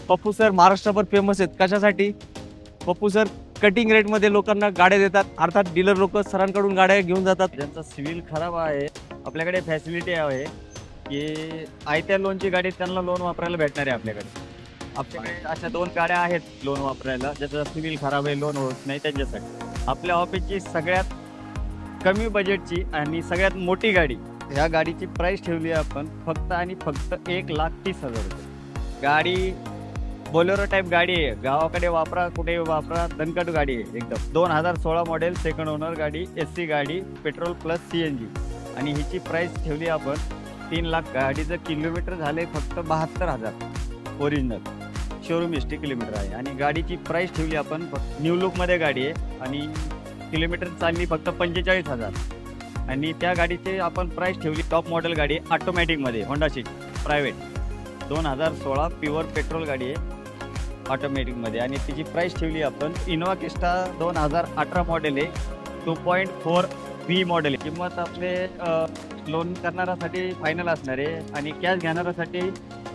Pappu sir महाराष्ट्रभर famous आहेत. कशासाठी? पप्पू सर कटिंग रेट मध्ये लोकांना गाड्या देतात, अर्थात डीलर लोक सरांकडून गाड्या घेऊन जातात. ज्यांचा सिव्हिल खराब आहे आपल्याकडे फॅसिलिटी आहे की आयत्या लोनची गाडी त्यांना लोन वापरायला भेटणार आहे. आपल्याकडे अशा 2 गाड्या आहेत लोन वापरायला, ज्याचा सिव्हिल खराब आहे, लोन होत नाही, त्यांच्यासाठी आपल्या ऑफिसची सगळ्यात कमी बजेटची आणि सगळ्यात मोठी गाडी, ह्या गाडीची प्राइस ठेवली आहे आपण फक्त आणि फक्त 1,30,000 रुपये. गाडी बोलेरो टाईप गाडी आहे, गावाकडे वापरा, कुठे वापरा, दणकट गाडी आहे एकदम. 2016 मॉडेल, सेकंड ओनर गाडी, SC गाडी, पेट्रोल प्लस CNG. आणि हिची प्राइस ठेवली आपण 3 लाख. गाडीचं किलोमीटर झाले फक्त 72,000 ओरिजिनल, शोरूम हिस्ट्री किलोमीटर आहे. आणि गाडीची प्राइस ठेवली आपण फक्त न्यू लुकमध्ये गाडी आहे आणि किलोमीटर चालली फक्त 45,000. आणि त्या गाडीचे आपण प्राइस ठेवली टॉप मॉडेल गाडी ऑटोमॅटिकमध्ये, Honda City private 2016 pure petrol गाडी आहे ऑटोमॅटिकमध्ये. आणि तिची प्राइस ठेवली आपण इनोवा क्रिस्टा 2018 मॉडेल आहे, 2.4 V मॉडेल आहे. किंमत आपले लोन करणाऱ्यासाठी फायनल असणार आहे आणि कॅश घेणाऱ्यासाठी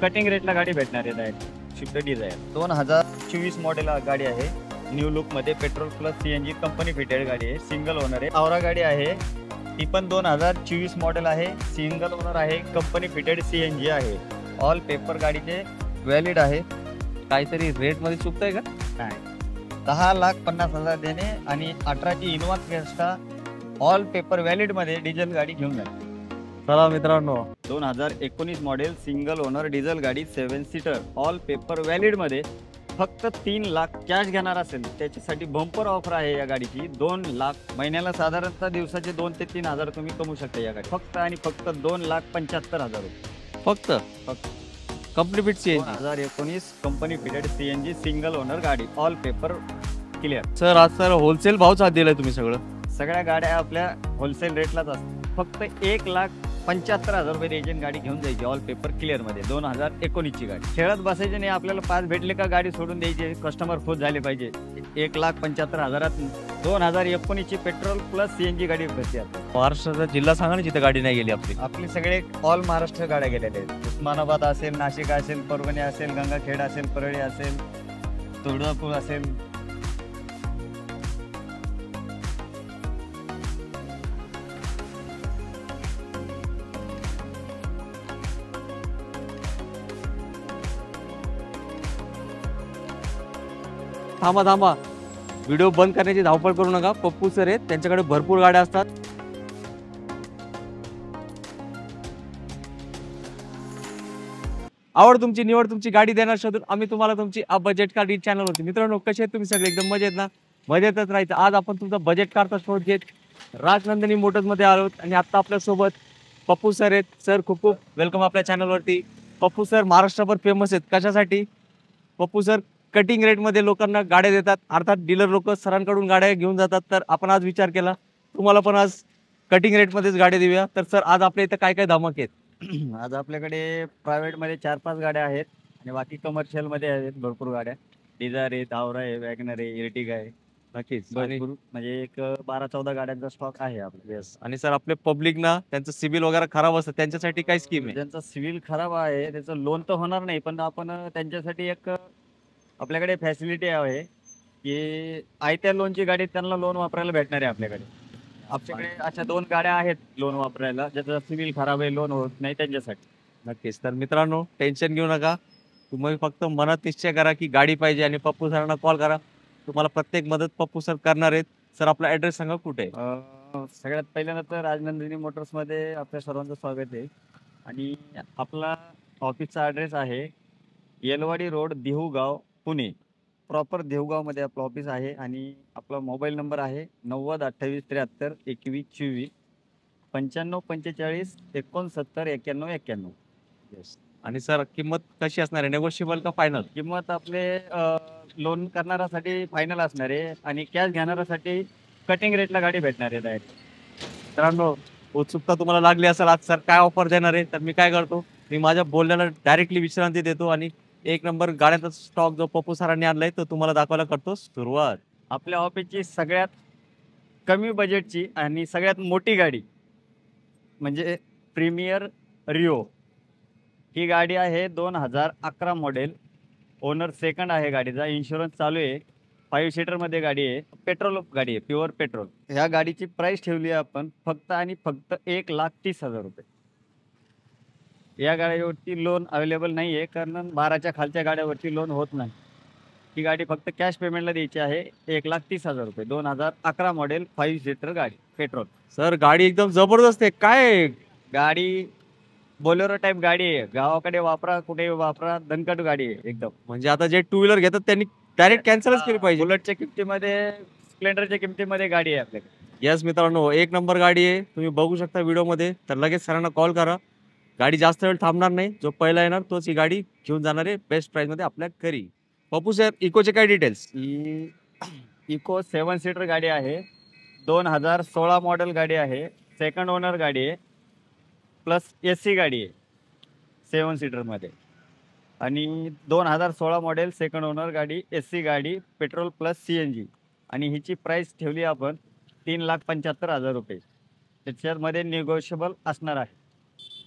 कटिंग रेटला गाडी भेटणार आहे. डायरेक्ट स्विफ्ट डिझायर 2024 मॉडेल गाडी आहे, न्यू लुकमध्ये, petrol plus CNG company fitted गाडी आहे, सिंगल ओनर आहे. औरा गाडी आहे, ती पण 2024 मॉडेल आहे, सिंगल ओनर आहे, कंपनी फिटेड CNG आहे. ऑल पेपर गाडीचे व्हॅलिड आहे. काहीतरी रेट मध्ये चुकतंय का? नाही, 10,50,000 देणे आणि 18ची Innova Crysta all paper valid मध्ये डिझेल गाडी घेऊन जाईल. चला मित्रांनो, 2019 मॉडेल, सिंगल ओनर डिझेल गाडी, 7 सीटर, ऑल पेपर व्हॅलिड मध्ये फक्त 3 लाख कॅश घेणार असेल त्याच्यासाठी बंपर ऑफर आहे या गाडीची. 2 लाख महिन्याला साधारणतः दिवसाचे 2 ते 3 हजार तुम्ही कमवू शकता या गाडी फक्त आणि फक्त 2,75,000 रुपये. फक्त company fit CNG 2019 company fitted CNG single owner गाडी, ऑल पेपर क्लिअर. सर आज सर होलसेल भाव चालू दिलाय तुम्ही सगळ्या गाड्या आपल्या होलसेल रेटलाच असतात. फक्त 1,75,000 रुपये द्यायची गाडी घेऊन जायची, ऑल पेपर क्लिअर मध्ये. 2019ची गाडी. खेळत बसायचे नाही, आपल्याला 5 भेटले का गाडी सोडून द्यायची, कस्टमर खुश झाले पाहिजे. 1,75,000 2019ची पेट्रोल प्लस CNG गाडी भेटते. महाराष्ट्राचा जिल्हा सांगा ना जिथे गाडी नाही गेली आपली. आपली सगळे ऑल महाराष्ट्र गाड्या गेलेल्या आहेत. उस्मानाबाद असेल, नाशिक असेल, परभणी असेल, गंगाखेड असेल, परळी असेल, तुळजापूर असेल. थांबा, व्हिडिओ बंद करण्याची धावपळ करू नका. पप्पू सर आहेत, त्यांच्याकडे भरपूर गाड्या असतात. आवड तुमची, निवड तुमची, गाडी देणार शोधून आम्ही तुम्हाला तुमची बजेट कार चॅनल होती. मित्रांनो, कसे आहेत तुम्ही सगळे? एकदम मजेत ना? मजेतच राहायचं. आज आपण तुमचा बजेट कारचा शोध घेत राजनंदिनी मोटर्स मध्ये आलो आणि आता आपल्या सोबत पप्पू सर आहेत. सर खूप खूप वेलकम आपल्या चॅनलवरती. पप्पू सर महाराष्ट्रभर फेमस आहेत. कशासाठी? पप्पू सर कटिंग रेट मध्ये लोकांना गाड्या देतात, अर्थात डीलर लोक सरांकडून गाड्या घेऊन जातात. तर आपण आज विचार केला तुम्हाला पण आज कटिंग रेट मध्येच गाड्या देऊया. तर सर आज आपल्या इथं काय काय धमक आहेत? आज आपल्याकडे प्रायव्हेट मध्ये 4-5 गाड्या आहेत आणि बाकी कमर्शियल मध्ये आहेत भरपूर गाड्या. डिझायर आहे, आवरा आहे, वॅगनर आहे, इर्टिगा आहे. नक्कीच. भरपूर म्हणजे एक 12-14 गाड्यांचा स्टॉक आहे आपल्या. आणि सर आपले पब्लिक ना त्यांचं सिबिल वगैरे खराब असतं, त्यांच्यासाठी काय स्कीम आहे? ज्यांचा सिव्हिल खराब आहे त्याचं लोन तर होणार नाही, पण आपण त्यांच्यासाठी एक आपल्याकडे फॅसिलिटी आहे की आयत्या लोनची गाडी त्यांना लोन वापरायला भेटणार आहे. आपल्याकडे अशा 2 गाड्या आहेत लोन वापरायला, ज्याचा सिव्हिल खराब आहे, लोन होत नाही, त्यांच्यासाठी. नक्कीच. तर मित्रांनो, टेन्शन घेऊ नका. तुम्ही फक्त मनात निश्चय करा की गाडी पाहिजे आणि पप्पू सरांना कॉल करा. तुम्हाला प्रत्येक मदत पप्पू सर करणार आहेत. सर आपला ऍड्रेस सांगा, कुठे आहे? सगळ्यात पहिल्यांदा तर राजनंदिनी मोटर्स मध्ये आपल्या सर्वांचं स्वागत आहे. आणि आपला ऑफिसचा ॲड्रेस आहे येलवाडी रोड, देहूगाव, पुणे. प्रॉपर देहूगावमध्ये आपलं ऑफिस आहे. आणि आपला मोबाईल नंबर आहे 90 28 73 21 24 95 45 69 91 91. येस. आणि सर किंमत कशी असणार आहे? नेगोशिएबल का फायनल? किंमत आपले लोन करणाऱ्यासाठी फायनल असणार आहे आणि कॅश घेणाऱ्यासाठी कटिंग रेटला गाडी भेटणार आहे डायरेक्ट. मित्रांनो, उत्सुकता तुम्हाला लागली असेल आज सर काय ऑफर देणार आहे, तर मी काय करतो, मी माझ्या बोलण्याला डायरेक्टली विश्रांती देतो आणि 1 नंबर गाड्यांचा स्टॉक जो पप्पू सरांनी आणलाय तो तुम्हाला दाखवायला करतो सुरुवात. आपल्या ऑफिसची सगळ्यात कमी बजेटची आणि सगळ्यात मोठी गाडी म्हणजे प्रीमियर रिओ. ही गाडी आहे 2011 मॉडेल, ओनर सेकंड आहे गाडीचा, इन्शुरन्स चालू आहे, 5 सीटरमध्ये गाडी आहे, पेट्रोल गाडी आहे, प्युअर पेट्रोल. ह्या गाडीची प्राइस ठेवली आहे आपण फक्त आणि फक्त 1,30,000 रुपये. या गाडीवरती लोन अवेलेबल नाही आहे, कारण 12च्या खालच्या गाड्यावरती लोन होत नाही. ही गाडी फक्त कॅश पेमेंटला द्यायची आहे, 1,30,000 रुपये. 2011 मॉडेल, 5 सीटर गाडी, पेट्रोल. सर गाडी एकदम जबरदस्त आहे. काय गाडी बोलेरो टाईप गाडी आहे, गावाकडे वापरा, कुठे वापरा, दणकट गाडी आहे एकदम. म्हणजे आता जे टू व्हीलर घेतात त्यांनी डायरेक्ट कॅन्सलच केली पाहिजे. बुलेटच्या किमतीमध्ये, स्प्लेंडरच्या किमतीमध्ये गाडी आहे आपल्याकडे. यस मित्रांनो, एक नंबर गाडी आहे. तुम्ही बघू शकता व्हिडिओमध्ये. तर लगेच सरांना कॉल करा. गाडी जास्त वेळ थांबणार नाही. जो पहिला येणार तोच ही गाडी घेऊन जाणार आहे बेस्ट प्राइसमध्ये आपल्या घरी. पप्पू सर, इकोचे काय डिटेल्स? ही इको 7 सीटर गाडी आहे, 2016 मॉडेल गाडी आहे, सेकंड ओनर गाडी आहे, प्लस AC गाडी आहे 7 सीटरमध्ये. आणि 2016 मॉडेल, सेकंड ओनर गाडी, AC गाडी, पेट्रोल प्लस CNG. आणि हिची प्राइस ठेवली आपण 3,75,000 रुपये. त्याच्यामध्ये निगोशिएबल असणार आहे.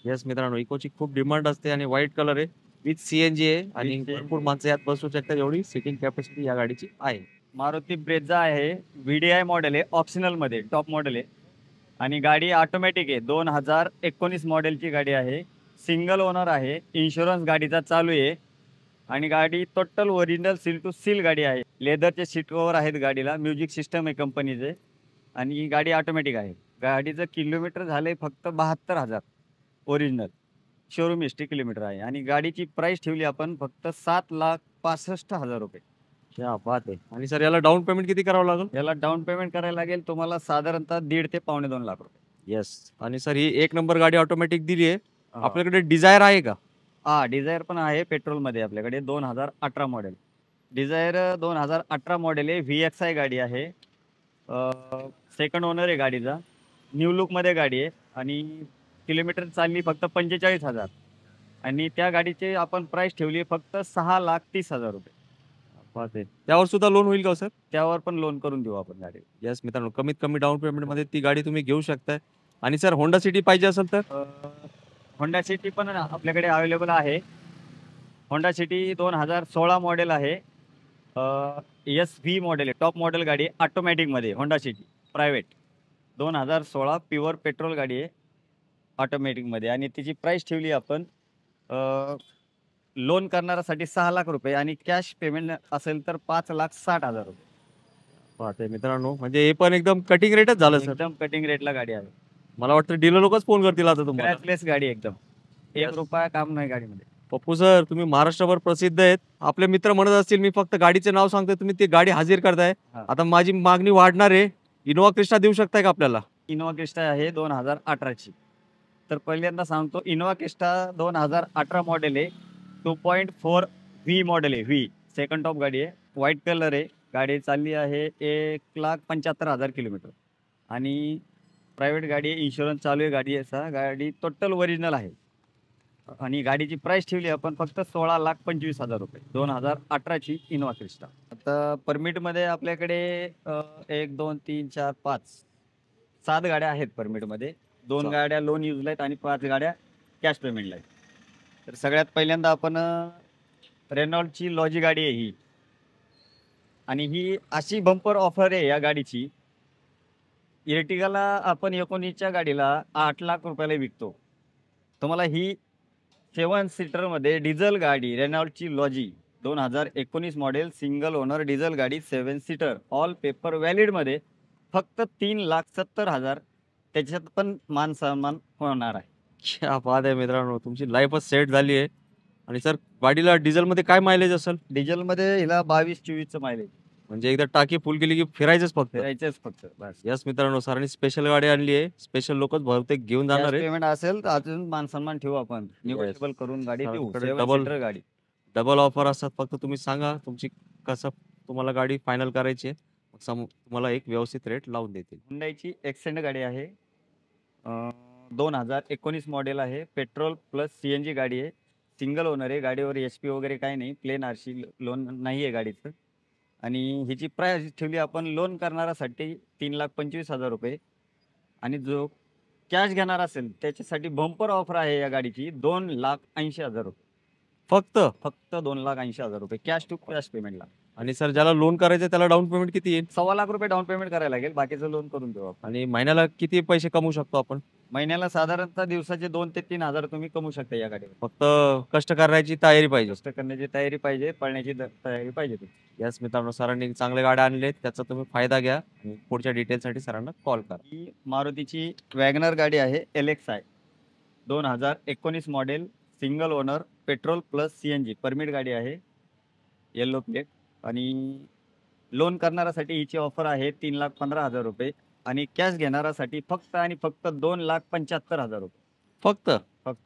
यस मित्रांनो, इकोची खूप डिमांड असते आणि व्हाईट कलर आहे, विथ CNG आहे आणि With CNG. भरपूर माणसं यात बसू शकतात एवढी सिटिंग कॅपॅसिटी या गाडीची आहे. मारुती ब्रेझा आहे, VDI मॉडेल आहे, ऑप्शनलमध्ये टॉप मॉडेल आहे. आणि गाडी ऑटोमॅटिक आहे, 2019 मॉडेलची गाडी आहे, सिंगल ओनर आहे, इन्शुरन्स गाडीचा चालू आहे. आणि गाडी total original seal to seal गाडी आहे. लेदरचे सीट कव्हर आहेत गाडीला, म्युझिक सिस्टम आहे कंपनीचे. आणि ही गाडी ऑटोमॅटिक आहे. गाडीचं किलोमीटर झाले फक्त 72,000 ओरिजिनल, शोरूम हिस्ट्री किलोमीटर आहे. आणि गाडीची प्राइस ठेवली आपण फक्त 7,65,000 रुपये. क्या बात आहे. आणि सर याला डाऊन पेमेंट किती करावं लागेल? याला डाऊन पेमेंट करायला लागेल तुम्हाला साधारणतः 1.5 ते पावणे 2 लाख रुपये. यस. आणि सर ही एक नंबर गाडी ऑटोमॅटिक दिली आहे. आपल्याकडे डिझायर आहे का? हा, डिझायर पण आहे पेट्रोलमध्ये आपल्याकडे, 2018 मॉडेल. डिझायर 2018 मॉडेल आहे, VXI गाडी आहे, सेकंड ओनर आहे गाडीचा, न्यू लुकमध्ये गाडी आहे. आणि किलोमीटर चालली फक्त 45,000. आणि त्या गाडीची आपण प्राइस ठेवली फक्त 6,30,000 रुपये. बात आहे. त्यावर सुद्धा लोन होईल का सर? त्यावर पण लोन करून देऊ आपण गाडी. यस मित्रांनो, कमीत कमी डाऊन पेमेंटमध्ये ती गाडी तुम्ही घेऊ शकताय. आणि सर होंडा सिटी पाहिजे असेल तर? होंडा सिटी पण आपल्याकडे अवेलेबल आहे. होंडा सिटी 2016 मॉडेल आहे, SV मॉडेल आहे, टॉप मॉडेल गाडी आहे, ऑटोमॅटिकमध्ये Honda City private, 2016 pure petrol गाडी आहे ऑटोमॅटिकमध्ये. आणि तिची प्राइस ठेवली आपण लोन करणाऱ्यासाठी 6 लाख रुपये आणि कॅश पेमेंट असेल तर 5,60,000 रुपये. पाहते मित्रांनो, म्हणजे हे पण एकदम कटिंग रेटच झालं सर. एकदम कटिंग रेटला गाडी आहे. मला वाटतं डीलर लोकच फोन करतील आता तुम्हाला. क्रॅचलेस गाडी एकदम, 1 रुपया काम नाही गाडीमध्ये. पप्पू सर, तुम्ही महाराष्ट्रभर प्रसिद्ध आहेत. आपले मित्र म्हणत असतील मी फक्त गाडीचे नाव सांगतोय, तुम्ही ती गाडी हाजीर करताय. हा. आता माझी मागणी वाढणार आहे. इनोवा क्रिस्टा देऊ शकताय का आपल्याला? इनोवा क्रिस्टा आहे 2018ची. तर पहिल्यांदा सांगतो, इनोवा क्रिस्टा 2018 मॉडेल आहे, 2.4 V मॉडेल आहे, V सेकंड टॉप गाडी आहे, व्हाईट कलर आहे. गाडी चालली आहे 1,75,000 किलोमीटर. आणि प्रायव्हेट गाडी आहे, इन्शुरन्स चालू आहे गाडीचा. गाडी टोटल ओरिजिनल आहे. आणि गाडीची प्राइस ठेवली आपण फक्त 16,25,000 रुपये, 2018ची इनोवा क्रिस्टा. आता परमिटमध्ये आपल्याकडे 1 2 3 4 5 7 गाड्या आहेत परमिटमध्ये. 2 गाड्या लोन युजला आहेत आणि 5 गाड्या कॅश पेमेंटला आहेत. तर सगळ्यात पहिल्यांदा आपण रेनॉल्टची लॉजी गाडी आहे ही. आणि ही अशी बंपर ऑफर आहे या गाडीची. इर्टिगाला आपण 19च्या गाडीला 8 लाख रुपयाला विकतो. तुम्हाला ही 7 सीटरमध्ये डिझेल गाडी, रेनॉल्टची Lodgy, 2019 model, single owner diesel गाडी, 7 सीटर, ऑल पेपर व्हॅलिडमध्ये फक्त 3,70,000. त्याच्यात पण मान सन्मान होणार आहे. क्या बात आहे मित्रांनो, तुमची लाईफच सेट झाली आहे. आणि सर गाडीला डिझेलमध्ये काय मायलेज असेल? डिझेलमध्ये हिला 22-24चं मायलेज. म्हणजे एकदा टाकी फुल केली की फिरायचंच फक्त. फिरायचंच फक्त बस. यस मित्रांनो, सरांनी स्पेशल गाडी आणली आहे. स्पेशल लोकच बहुतेक घेऊन जाणार आहे. पेमेंट असेल तर अजून मान सन्मान ठेवू आपण, निगोशिएबल करून गाडी देऊ. आपल्याकडे 7 double- सीटर गाडी, डबल ऑफर असतात. फक्त तुम्ही सांगा तुमची कसं तुम्हाला गाडी फायनल करायची आहे, मग तुम्हाला एक व्यवस्थित रेट लावून देतील. हुंडाईची एक्सेंट गाडी आहे, 2019 मॉडेल आहे, पेट्रोल प्लस CNG गाडी आहे, सिंगल ओनर आहे. गाडीवर HP वगैरे काही नाही, प्लेन RC लोन नाही आहे गाडीचं. आणि हिची प्राइस ठेवली आपण लोन करणाऱ्यासाठी 3,25,000 रुपये. आणि जो कॅश घेणार असेल त्याच्यासाठी बंपर ऑफर आहे या गाडीची, 2,80,000 रुपये. फक्त? फक्त 2,80,000 रुपये कॅश टू कॅश पेमेंटला. आणि सर ज्याला लोन करायचं त्याला डाऊन पेमेंट किती येईल? 1,25,000 रुपये डाऊन पेमेंट करायला लागेल, बाकीचं लोन करून देऊ आपण. आणि महिन्याला किती पैसे कमवू शकतो आपण? महिन्याला साधारणतः दिवसाचे 2 ते 3,000 तुम्ही कमवू शकता या गाडीवर. फक्त कष्ट करण्याची तयारी पाहिजे. कष्ट करण्याची तयारी पाहिजे, पळण्याची तयारी पाहिजे तुमची. याच मित्रांनो, सरांनी चांगल्या गाड्या आणलेत, त्याचा तुम्ही फायदा घ्या आणि पुढच्या डिटेलसाठी सरांना कॉल करा. ही मारुतीची वॅगनर गाडी आहे, LXi 2019 model, single owner, petrol plus CNG permit गाडी आहे, येलो प्लेट. आणि लोन करणाऱ्यासाठी हिची ऑफर आहे 3,15,000 रुपये आणि कॅश घेणाऱ्यासाठी फक्त आणि फक्त 2,75,000 रुपये. फक्त फक्त.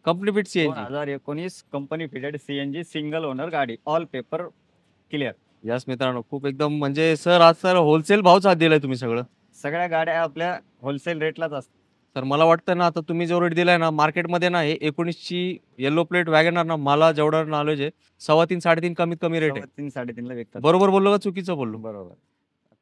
Company fit CNG. 2019 company fitted CNG single owner गाडी, ऑल पेपर क्लिअर. याच मित्रांनो, खूप एकदम म्हणजे सर आज सर होलसेल भाव साथ दिलाय तुम्ही सगळं. सगळ्या गाड्या आपल्या होलसेल रेटलाच असतात. तर मला वाटतं ना, आता तुम्ही जो रेट दिलाय ना मार्केटमध्ये ना, हे 19ची येलो प्लेट वॅगनर ना, मला जेवढं नॉलेज आहे 3.5-3.5 कमीत कमी रेट आहे. 3-3.5 विकतात. बरोबर बोललो का चुकीचं बोललो? बरोबर.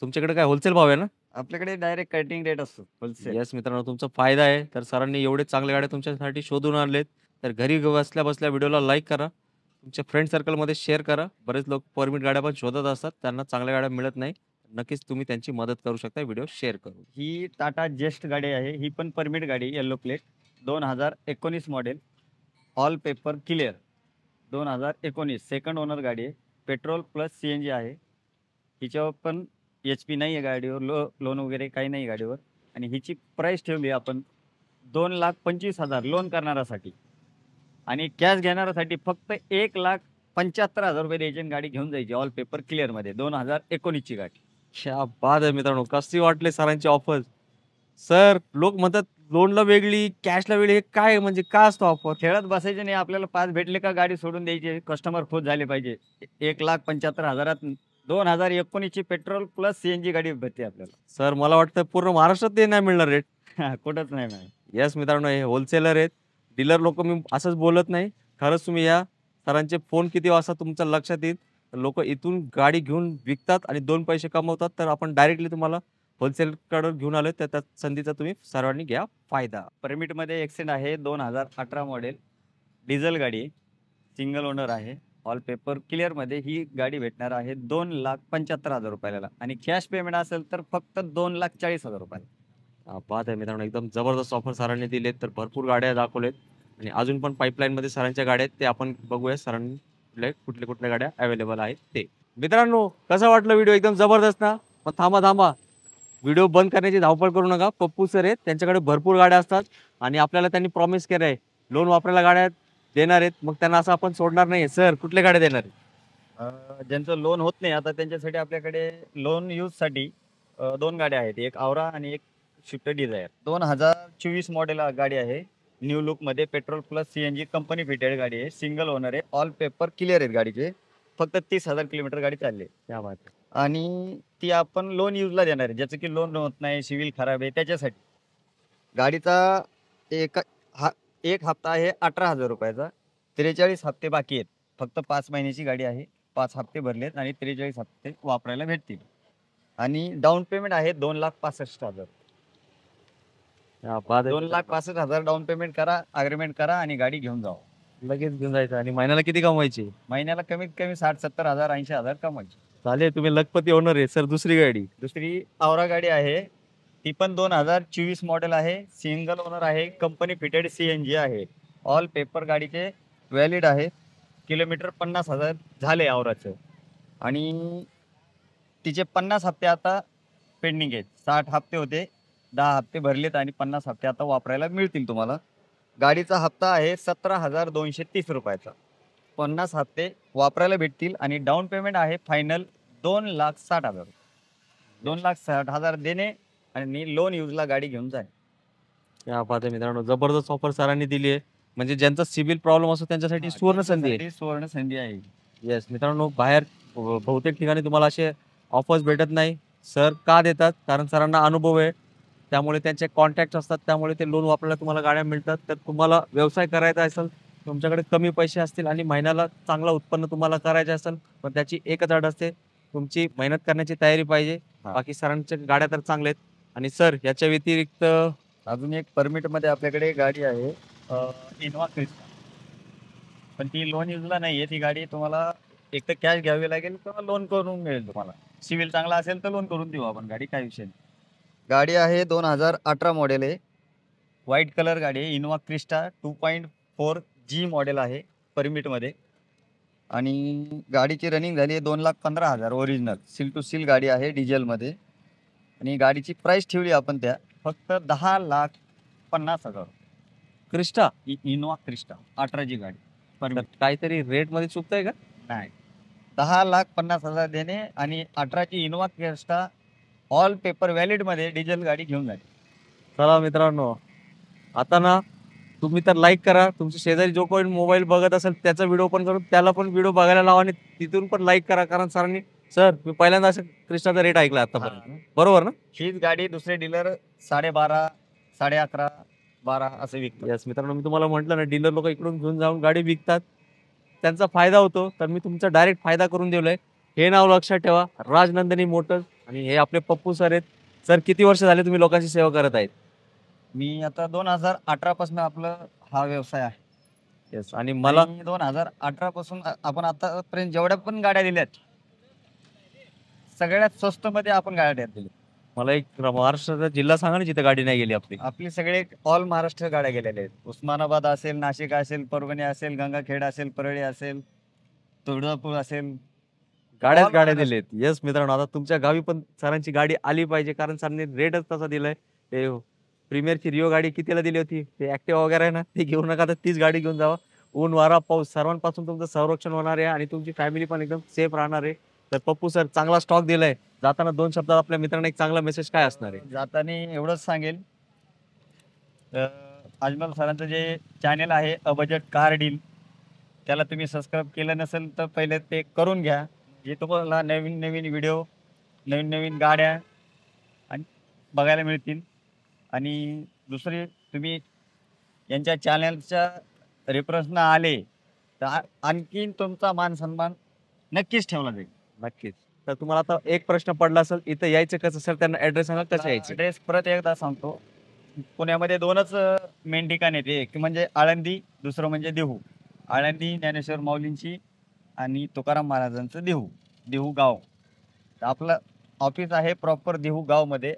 तुमच्याकडे काय होलसेल भाव आहे ना? आपल्याकडे डायरेक्ट कटिंग रेट असतो होलसेल. येस मित्रांनो, तुमचा फायदा आहे. तर सरांनी एवढे चांगल्या गाड्या तुमच्यासाठी शोधून आणलेत. तर घरी बसल्या बसल्या व्हिडिओला लाईक करा, तुमच्या फ्रेंड सर्कलमध्ये शेअर करा. बरेच लोक परमिट गाड्या पण शोधत असतात, त्यांना चांगल्या गाड्या मिळत नाही. नक्कीच तुम्ही त्यांची मदत करू शकता व्हिडिओ शेअर करून. ही टाटा जेस्ट गाडी आहे, ही पण परमिट गाडी, yellow plate, 2019 model, all paper clear, 2019 second owner गाडी आहे, पेट्रोल प्लस CNG आहे. हिच्यावर पण HP नाही आहे गाडीवर, लोन वगैरे काही नाही गाडीवर. आणि हिची प्राइस ठेवली आपण 2,25,000 लोन करणाऱ्यासाठी आणि कॅश घेणाऱ्यासाठी फक्त 1,75,000 रुपये द्यायची आणि गाडी घेऊन जायची, ऑल पेपर क्लिअरमध्ये, 2019ची गाडी. क्या बात आहे मित्रांनो, कशी वाटले सरांची ऑफर? सर लोक म्हणतात लोनला वेगळी कॅशला वेगळी, हे काय म्हणजे काय असतं ऑफर? खेळत बसायचे नाही, आपल्याला 5 भेटले का गाडी सोडून द्यायची, कस्टमर खुश झाले पाहिजे. 1,75,000 2019ची पेट्रोल प्लस CNG गाडी भेटते आपल्याला. सर मला वाटतं पूर्ण महाराष्ट्रात ते नाही मिळणार रेट. कुठंच नाही मॅम. येस मित्रांनो, हे होलसेलर आहेत, डीलर लोक, मी असंच बोलत नाही. खरंच तुम्ही या सरांचे फोन किती वाजता तुमच्या लक्षात येईल. लोक इथून गाडी घेऊन विकतात आणि 2 पैसे कमवतात. तर आपण डायरेक्टली तुम्हाला होलसेलकडे घेऊन आलो, तर त्या संधीचा तुम्ही सर्वांनी घ्या फायदा. परमिटमध्ये एक्सेंट आहे, 2018 मॉडेल, डिझेल गाडी, सिंगल ओनर आहे, ऑल पेपर क्लिअरमध्ये ही गाडी भेटणार आहे 2,75,000 रुपयाला आणि कॅश पेमेंट असेल तर फक्त 2,40,000 रुपयाला. बात आहे मित्रांनो, एकदम जबरदस्त ऑफर सरांनी दिलेत. तर भरपूर गाड्या दाखवलेत आणि अजून पण पाईपलाईनमध्ये सरांच्या गाड्या आहेत, ते आपण बघूया सरांनी कुठल्या कुठल्या गाड्या अवेलेबल आहेत ते. मित्रांनो, कसं वाटलं व्हिडिओ? एकदम जबरदस्त ना? पण थांबा, व्हिडिओ बंद करण्याची धावपळ करू नका. पप्पू सर आहेत, त्यांच्याकडे भरपूर गाड्या असतात आणि आपल्याला त्यांनी प्रॉमिस केलं आहे लोन वापरायला गाड्या देणार आहेत. मग त्यांना असं आपण सोडणार नाही. सर कुठल्या गाड्या देणार आहेत? ज्यांचं लोन होत नाही आता त्यांच्यासाठी आपल्याकडे लोन यूजसाठी 2 गाड्या आहेत, एक आवरा आणि एक स्विफ्ट डिझायर. 2024 मॉडेल गाडी आहे, न्यू लुकमध्ये, petrol plus CNG company fitted गाडी आहे, सिंगल ओनर आहे, ऑल पेपर क्लिअर आहेत गाडीचे. फक्त 30,000 किलोमीटर गाडी चालली आहे. त्या बात आहे. आणि ती आपण लोन यूजला देणार आहे, ज्याचं की लोन होत नाही, सिव्हिल खराब आहे, त्याच्यासाठी. गाडीचा एक हप्ता आहे 18,000 रुपयाचा, 43 हप्ते बाकी आहेत. फक्त 5 महिन्याची गाडी आहे, 5 हप्ते भरलेत आणि 43 हप्ते वापरायला भेटतील. आणि डाऊन पेमेंट आहे 2,65,000. 2,65,000 डाऊन पेमेंट करा, अग्रीमेंट करा आणि गाडी घेऊन जावा. लगेच घेऊन जायचं. आणि महिन्याला किती कमवायची? महिन्याला कमीत कमी 60-70,000 80,000 कमवायची. चालेल, तुम्ही लखपती ओनर आहे. सर दुसरी गाडी? दुसरी आवरा गाडी आहे, ती पण 2024 मॉडेल आहे, सिंगल ओनर आहे, कंपनी फिटेड CNG आहे, ऑल पेपर गाडीचे व्हॅलिड आहे, किलोमीटर 50,000 झाले आवराचं आणि तिचे 50 हप्ते आता पेंडिंग आहेत. 60 हप्ते होते, 10 हप्ते भरलेत आणि 50 हप्ते आता वापरायला मिळतील तुम्हाला. गाडीचा हप्ता आहे 17,230 रुपयाचा, 50 हप्ते वापरायला भेटतील आणि डाऊन पेमेंट आहे फायनल 2,60,000. 2,60,000 देणे आणि लोन यूजला गाडी घेऊन जाणे. क्या बात आहे मित्रांनो, जबरदस्त ऑफर सरांनी दिली आहे. म्हणजे ज्यांचा सिव्हिल प्रॉब्लेम असतो त्यांच्यासाठी सुवर्ण संधी आहे. सुवर्ण संधी आहे. येस मित्रांनो, बाहेर बहुतेक ठिकाणी तुम्हाला असे ऑफर्स भेटत नाही. सर का देतात? कारण सरांना अनुभव आहे, त्यामुळे त्यांचे कॉन्टॅक्ट असतात, त्यामुळे ते लोन वापरायला तुम्हाला गाड्या मिळतात. तर तुम्हाला व्यवसाय करायचा असेल, तुमच्याकडे कमी पैसे असतील आणि महिन्याला चांगलं उत्पन्न तुम्हाला करायचं असेल, पण त्याची एकच अट असते, तुमची मेहनत करण्याची तयारी पाहिजे. बाकी सरांच्या गाड्या तर चांगल्या आहेत. आणि सर याच्या व्यतिरिक्त अजून एक परमिटमध्ये आपल्याकडे गाडी आहे, इनोवा क्रिस्टा. पण ती लोन युजला नाहीये ती गाडी. तुम्हाला एक तर कॅश घ्यावी लागेल किंवा लोन करून मिळेल तुम्हाला. सिव्हिल चांगला असेल तर लोन करून देऊ आपण गाडी, काय विषय नाही. गाडी आहे 2018 मॉडेल आहे. व्हाईट कलर गाडी आहे. इनोवा क्रिस्टा 2.4G मॉडेल आहे परमिटमध्ये. आणि गाडीची रनिंग झाली आहे 2,15,000 ओरिजिनल सील टू सील गाडी आहे डिझेलमध्ये. आणि गाडीची प्राइस ठेवली आपण त्या फक्त 10,50,000. क्रिस्टा इनोवा क्रिस्टा 18G गाडी तर परमिट. काहीतरी रेट मध्ये चुकतंय का? नाही, 10,50,000 देणे आणि 18ची Innova Crysta all paper valid मध्ये डिझेल गाडी घेऊन जाते. चला मित्रांनो, आता ना तुम्ही तर लाईक करा, तुमच्या शेजारी जो कोणी मोबाईल बघत असेल त्याचा व्हिडिओ पण करून त्याला पण व्हिडिओ बघायला लावा आणि तिथून पण लाईक करा. कारण सरांनी सर मी पहिल्यांदा असं क्रिस्टाचा रेट ऐकला आतापर्यंत, बरोबर ना? हीच गाडी दुसरे डीलर 12.5, 11.5, 12 असे विकतात. यस मित्रांनो, मी तुम्हाला म्हटलं ना, डीलर लोक इकडून घेऊन जाऊन गाडी विकतात, त्यांचा फायदा होतो. तर मी तुमचा डायरेक्ट फायदा करून दिलोय. हे नाव लक्षात ठेवा, राजनंदिनी मोटर्स. आणि हे आपले पप्पू सर आहेत. सर किती वर्ष झाले तुम्ही लोकांची सेवा करत आहेत? मी आता 2018 पासून आपलं हा व्यवसाय आहे. यस. आणि मला 2018 पासून आपण आतापर्यंत जेवढ्या पण गाड्या दिल्यात सगळ्यात स्वस्त मध्ये आपण गाड्या दिल्या. मला एक महाराष्ट्राचा जिल्हा सांगा ना जिथे गाडी नाही गेली आपली. आपली सगळे ऑल महाराष्ट्र गाड्या गेलेल्या आहेत. उस्मानाबाद असेल, नाशिक असेल, परभणी असेल, गंगाखेड असेल, परळी असेल, तुळजापूर असेल, गाड्याच all गाड्या महाराष्ट्र. दिलेत. येस मित्रांनो, आता तुमच्या गावी पण सरांची गाडी आली पाहिजे, कारण सरांनी रेटच तसा दिलाय. ते प्रीमियरची रिओ गाडी कितीला दिली होती? ते ऍक्टिवा वगैरे आहे ना, ते घेऊ नका, तर तीच गाडी घेऊन जावा. ऊन वारा पाऊस सर्वांपासून तुमचं संरक्षण होणार आहे आणि तुमची फॅमिली पण एकदम सेफ राहणार आहे. तर पप्पू सर चांगला स्टॉक दिलाय. जाताना 2 शब्दात आपल्या मित्रांना एक चांगला मेसेज काय असणार आहे? जाताना एवढंच सांगेल, अजमल सरांचं जे चॅनल आहे अ बजेट कार डील, त्याला तुम्ही सबस्क्राईब केलं नसेल तर पहिले ते करून घ्या. जे तुम्हाला नवीन नवीन व्हिडिओ, नवीन नवीन गाड्या आणि बघायला मिळतील. आणि दुसरे, तुम्ही यांच्या चॅनलच्या रेफरन्सनं आले तर आणखीन तुमचा मान सन्मान नक्कीच ठेवला जाईल. नक्कीच. तर तुम्हाला आता एक प्रश्न पडला असेल, इथं यायचं कसं? सर त्यांना ऍड्रेस सांगा, कसं यायचं? ॲड्रेस परत एकदा सांगतो. पुण्यामध्ये 2च मेन ठिकाण आहेत. एक म्हणजे आळंदी, दुसरं म्हणजे देहू. आळंदी ज्ञानेश्वर माऊलींची आणि तुकाराम महाराजांचं देहू, देहू गाव. तर आपलं ऑफिस आहे प्रॉपर देहू गावमध्ये.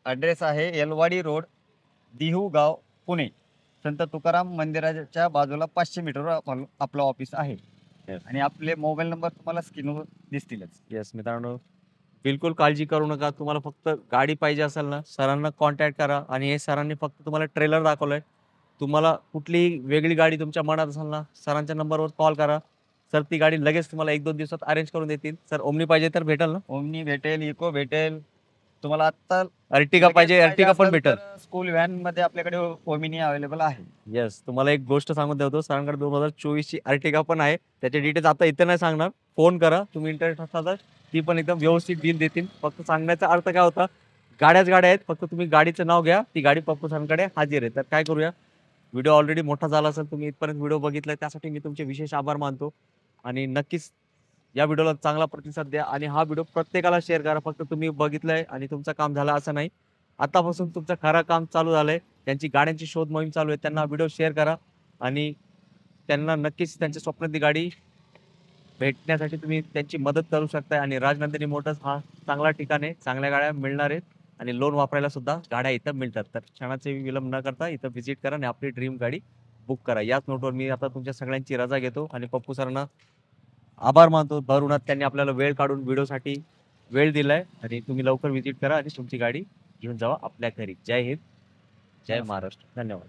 ॲड्रेस आहे एलवाडी रोड, देहू गाव, पुणे. संत तुकाराम मंदिराच्या बाजूला 500 मीटरवर आपलं ऑफिस आहे. आणि आपले मोबाईल नंबर तुम्हाला स्क्रीनवर दिसतीलच. येस मित्रांनो, बिलकुल काळजी करू नका. तुम्हाला फक्त गाडी पाहिजे असेल ना, सरांना कॉन्टॅक्ट करा. आणि हे सरांनी फक्त तुम्हाला ट्रेलर दाखवलंय. तुम्हाला कुठलीही वेगळी गाडी तुमच्या मनात असेल ना, सरांच्या नंबरवर कॉल करा. सर ती गाडी लगेच तुम्हाला 1-2 दिवसात अरेंज करून देतील. सर ओमनी पाहिजे तर भेटेल ना? ओमनी भेटेल, इको भेटेल. तुम्हाला आता अर्टिगा पाहिजे, अर्टिगा पण भेटेल. स्कूल व्हॅन मध्ये आपल्याकडे ओमिनी अवेलेबल आहे. येस. तुम्हाला एक गोष्ट सांगून ठेवतो, सरांकडे 2024 ची अर्टिगा पण आहे. त्याचे डिटेल्स आता इथे नाही सांगणार. फोन करा, तुम्ही इंटरेस्ट असाल तर ती पण एकदम व्यवस्थित डील देतील. फक्त सांगण्याचा अर्थ काय होता, गाड्याच गाड्या आहेत. फक्त तुम्ही गाडीचं नाव घ्या, ती गाडी पप्पू सरांकडे हाजीर आहे. तर काय करूया, व्हिडिओ ऑलरेडी मोठा झाला असेल, तुम्ही इथपर्यंत व्हिडिओ बघितलाय त्यासाठी मी तुमचे विशेष आभार मानतो. आणि नक्कीच या व्हिडिओला चांगला प्रतिसाद द्या आणि हा व्हिडिओ प्रत्येकाला शेअर करा. फक्त तुम्ही बघितलंय आणि तुमचं काम झालं असं नाही. आतापासून तुमचं खरं काम चालू झालंय. त्यांची गाड्यांची शोध मोहीम चालू आहे. त्यांना व्हिडिओ शेअर करा आणि त्यांना नक्कीच त्यांच्या स्वप्नातली गाडी भेटण्यासाठी तुम्ही त्यांची मदत करू शकताय. आणि राजनंदिनी मोटर्स हा चांगला ठिकाण आहे. चांगल्या गाड्या मिळणार आहेत आणि लोन वापरायला सुद्धा गाड्या इथं मिळतात. तर क्षणाचे विलंब न करता इथं व्हिजिट करा आणि आपली ड्रीम गाडी बुक करा. याच नोटवर मी आता तुमच्या सगळ्यांची रजा घेतो आणि पप्पू सरांना आभार मानतो. भर उन्हात त्यांनी आपल्याला वेळ काढून व्हिडिओसाठी वेळ दिलाय. आणि तुम्ही लवकर व्हिजिट करा आणि तुमची गाडी घेऊन जावा आपल्या घरी. जय हिंद, जय महाराष्ट्र. धन्यवाद.